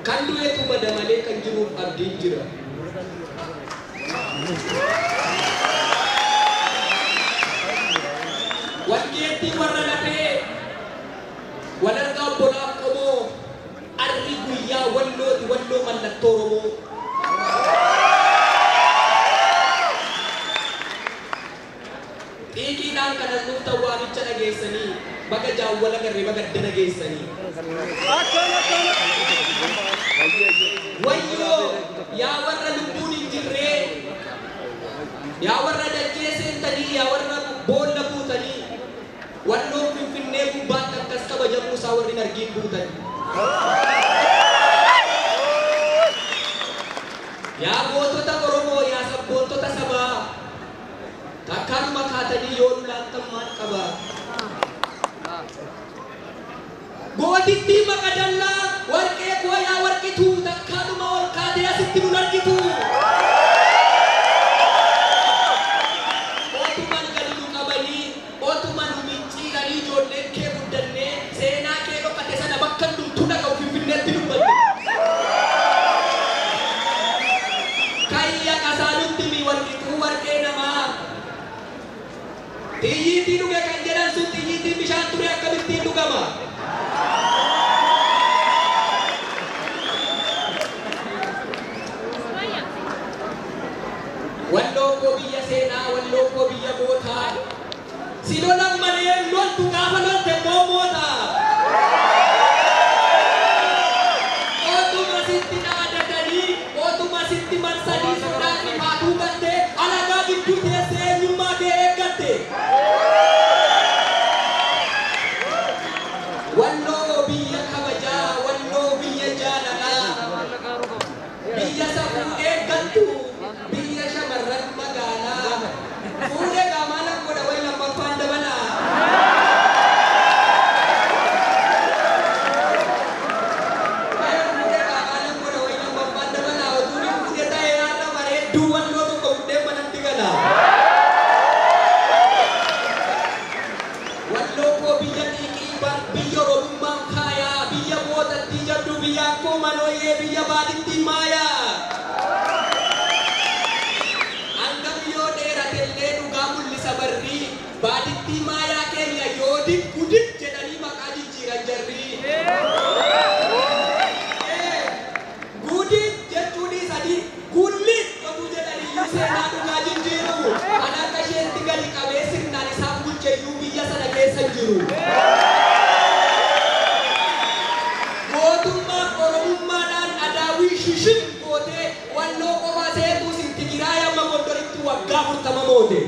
kan du'eetu bada malee kan jiruuf abdiin jira. Walgeettii warra lafee walargaa obbolaaf qomoo arri guyyaa wallooti walloo mallattoo Oromoo. Xiiqiidhaan kanas dhuftan waamicha dhageessanii baga jaawwala garree baga dana geessanii. Wayyoo yaa warra lubbuun hin jirree yaa warra dachee seentanii yaa warra boolla buutanii walloo Finfinnee gubbaatti akkas kabajamuu isaa warri hin argiin buutanii. Yaa gootota Oromoo yaa sabboontota sabaa takkaanuma kaatanii yoo lulaattan maal qabaa. Gootittii maqadallaa warqee koo yaa warqituu takkaanuma ol kaatee asitti nun argitu. Otuman gadi nu qabanii otuman nu micciiranii ijoolleen kee guddannee seenaa kee dhokate sana bakka hundumtuu dhaga'u Finfinneetti dubbanne. Kayya qasaanutti mi warqituu warqee namaa. Xiyyiitii dhuge kan jedhan sun xiyyiitii bishaan ture akkamittiin dhugama. Walloo koo biyya seenaa walloo koo biyya gootaa si lolan malee loltu gaafa lolte moomoota. Otuma sitti dhaadatanii otuma sitti marsanii sodaan himaatuu gatte alagaa gidduu teessee eenyummaa kee eeggatte. Walloo biyya kabajaa walloo biyya jaalalaa biyya safuu eeggattu biyya shamarran magaalaa fuudhee gaamaana godha wayi lammaffaan dabalaa. Fuudhee gaamaana godha wayi lammaffaan dabalaa otuu ni fuudhee ta'ee haadha bareedduu walloo tokko fuudhee manatti gala. Walloo koo biyya xiiqii biyya Oromummaan kaayaa biyya mootattii jabduu biyya akkoo malooyyee biyya baadittii maayaa. Baadittii maayaa keenya yoo gudit jedhanii maqaa jijjiiran jarri. Gudit jechuun sadii gullit oduu jedhanii seenaa dhugaa jijjiiru. Kan akka isheetti gadi qabee sirnaan isaan bulcheeyyuu biyya sana keessa jiru. Mootummaa Oromummaadhaan adaawii shishin gootee walloo qofa seetuu sinti giraa yamma gondoritti waggaa 40 moote.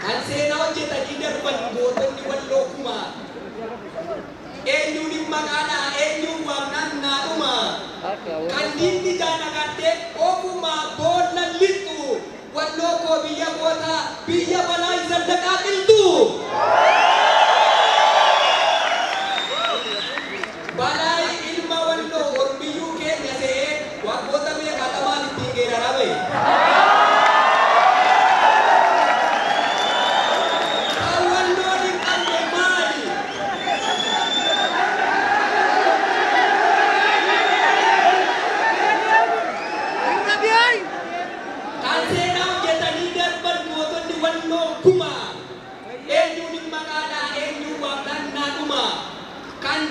Kan seenaa hojjetanii darban gootonni walloo kumaa eenyuun hin maqaadhaa eenyuun waamnaan naadhuma kan diinni jaanagattee ofumaa boolla lixxu walloo koo biyya gootaa biyya balaa zallaqaa qilxu. Balaa ilma walloo ormiyyuu keenya se'ee waggoota meeqatamaan ittiin geerara bahe.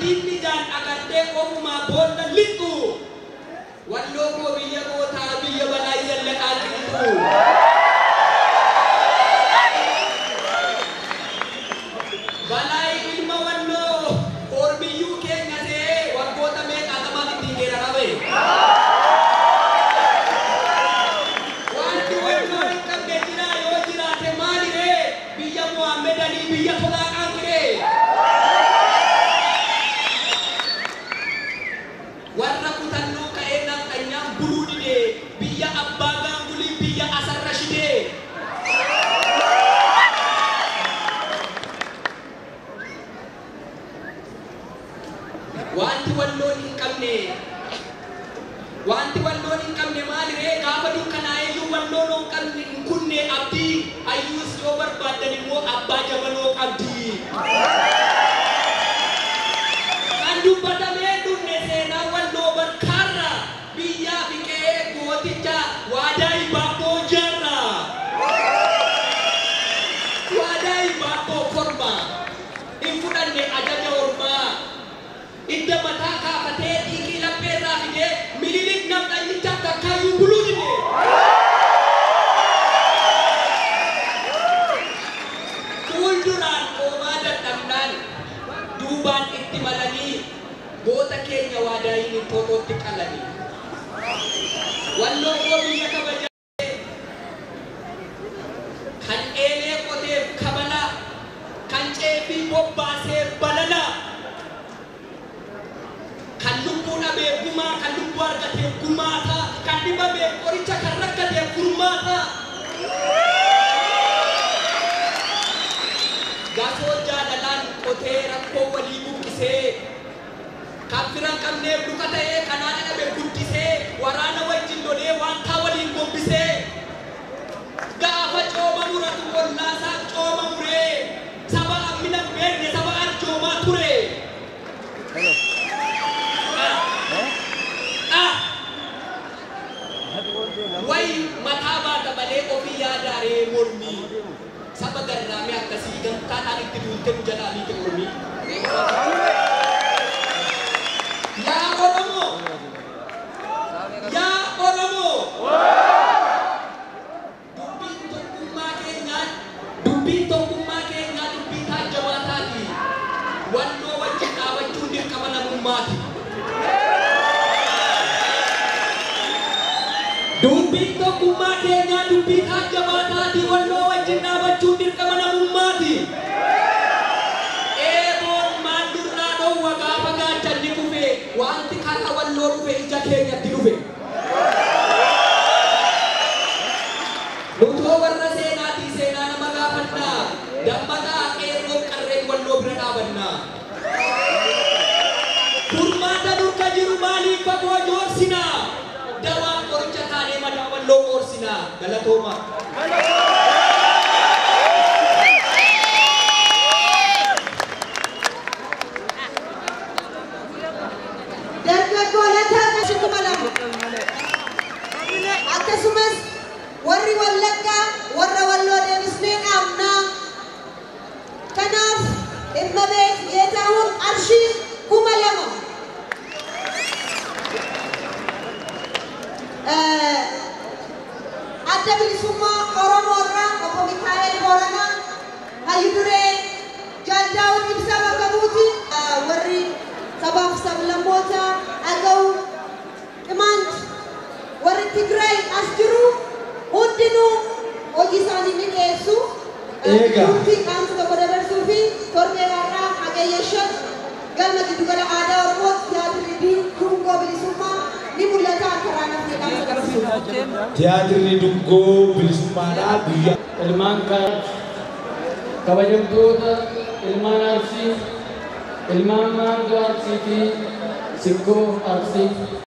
Dinni jaan agartee ofumaa boolla lixxu walloo koo biyya gootaa biyya balaa zallaqaa qilxu. Balaa ilma walloo ormiyyuu keenya se'ee waggoota meeqatamaan ittiin geerara bahe. Wanti walloo hin qabne jira yoo jiraate maali ree biyya Muhammedanii biyya Tolaaqaan ture. Warra kutannoo ka'ee nam'anyaan buluu didee biyya abbaa gaangulii biyya asarra shidee. Wanti walloon hin qabne maali ree gaafa dukkanaa'eeyyuu walloon hin qabne hin kunne abdii ayyuus yoo barbaadan immoo abbaa jabanoo qabdii. idda mataa kaafatee dhiiqii lapheerraa fidee Minilik namdha inni takka kaayuu buluu dide. Fuulduraan qoomaa dadhabnaan duubaan itti malanii goota keenya waadaayin Xoxootti qalanii. Walloo koo biyya kabajaa kan eelee qoteef kabala kan ceefii bobbaaseef balala kan lubbuu dhabeef gumaa kan lubbuu argateef gumaata kan dhibameef qoricha kan rakkateef gurmaata. Gaasoo jaalalaan qotee rakkoo walii buqqisee kan firan qabneef luka ta'ee kanaan dhabe guddisee waraana wajjin lolee waantaa waliin gombisee gaafa cooma muratu ollaasaa cooma muree saba ammina beekne saba arjoomaa ture. Wayi mataa baata malee ofii yaadaaree mormii saba garraamee akkasii gamtaadhaan itti duulte nu jalaa liite mormii. Yaa Oromoo! Yaa Oromoo! Dubbiin tokkummaa keenyaa dubbii taajjabaataati. Wannoo wajjin dhaabachuun dirqama namummaati. Dubbiin tokkummaa keenyaa dubbii taajjabaataati. Wannoo wajjin dhaabachuun dirqama namummaati. Wanti kana walloo dhufe ija keenyatti dhufe. Lutoo warra seenaatii seenaa nama gaafannaa. Dammaqaa qeerroo qarreen walloo bira dhaabannaa. Furmaata nurka jiru maaliif fagoo joorsinaa? Dawaan qoricha taanee madaa walloo qoorsinaa. Galatooma. Akkasumas warri Wallaggaa warra Walloo deebisnee dhaabnaa. Kanaaf dhimma beek Geetahuun qarshii 2,000. Adda bilisummaa Oromoo irraa obbo Mikaa'el Booranaa Hayyu Duree Jaal Daawud Ibsaa bakka buuti warri sabaaf sablammoota Agaw Qimaant warri Tigraay as jiru hundinuu hojii isaanii ni dhiyeessu. Murtii qaamsa tokko dabarsuu fi torbee irraa hagayyeeshan galma giddugala aadaa Oromoo tiyaatirri dungoo bilisummaa ni mul'ata akka raanaaf qaamsa dabarsu. Tiyaatirri dungoo bilisummaadhaa biyya ilmaan kabajamtoota ilmaan Arsii ilmaan maangoo Arsii fi sikkoo Arsii.